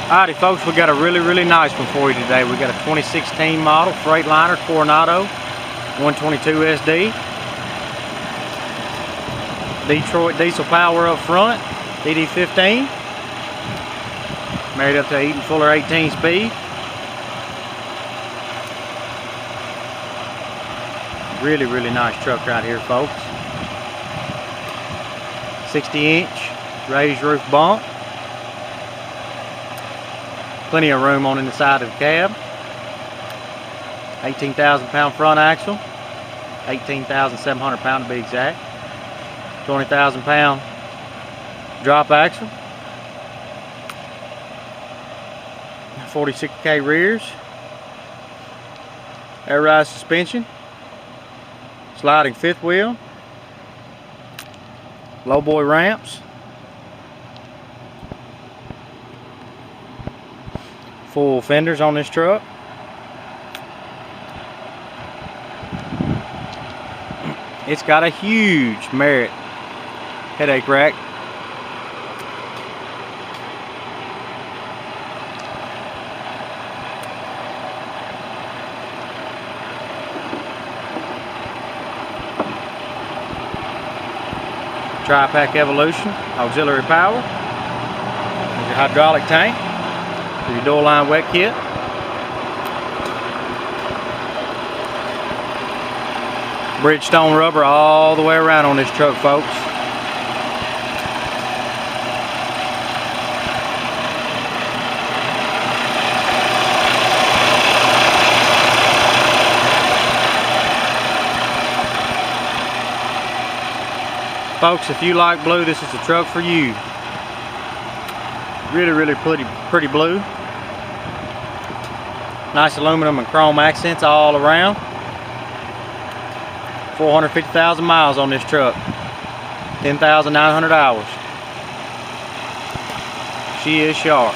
Alrighty folks, we got a really nice one for you today. We got a 2016 model Freightliner Coronado 122 SD. Detroit diesel power up front, DD15. Married up to Eaton Fuller 18 speed. Really nice truck right here, folks. 60-inch raised roof bunk. Plenty of room on the side of the cab. 18,000 pound front axle. 18,700 pound to be exact. 20,000 pound drop axle. 46K rears. Air ride suspension. Sliding fifth wheel. Lowboy ramps. Full fenders on this truck. It's got a huge Merit headache rack. TRIPAC Evolution, auxiliary power. There's your hydraulic tank. Your door line wet kit. Bridgestone rubber all the way around on this truck, folks. Folks, if you like blue, this is the truck for you. Really pretty blue. Nice aluminum and chrome accents all around. 450,000 miles on this truck. 10,900 hours. She is sharp.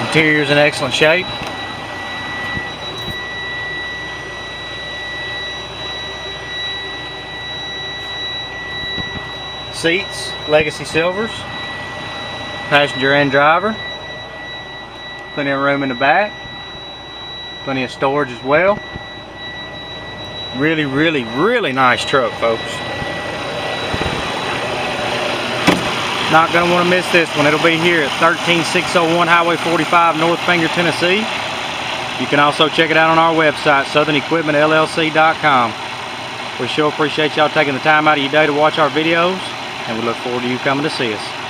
Interior's in excellent shape. Seats, legacy silvers. Passenger and driver. Plenty of room in the back. Plenty of storage as well. Really nice truck, folks. Not going to want to miss this one. It'll be here at 13601 Highway 45, North Finger, Tennessee. You can also check it out on our website, SouthernEquipmentLLC.com. We sure appreciate y'all taking the time out of your day to watch our videos, and we look forward to you coming to see us.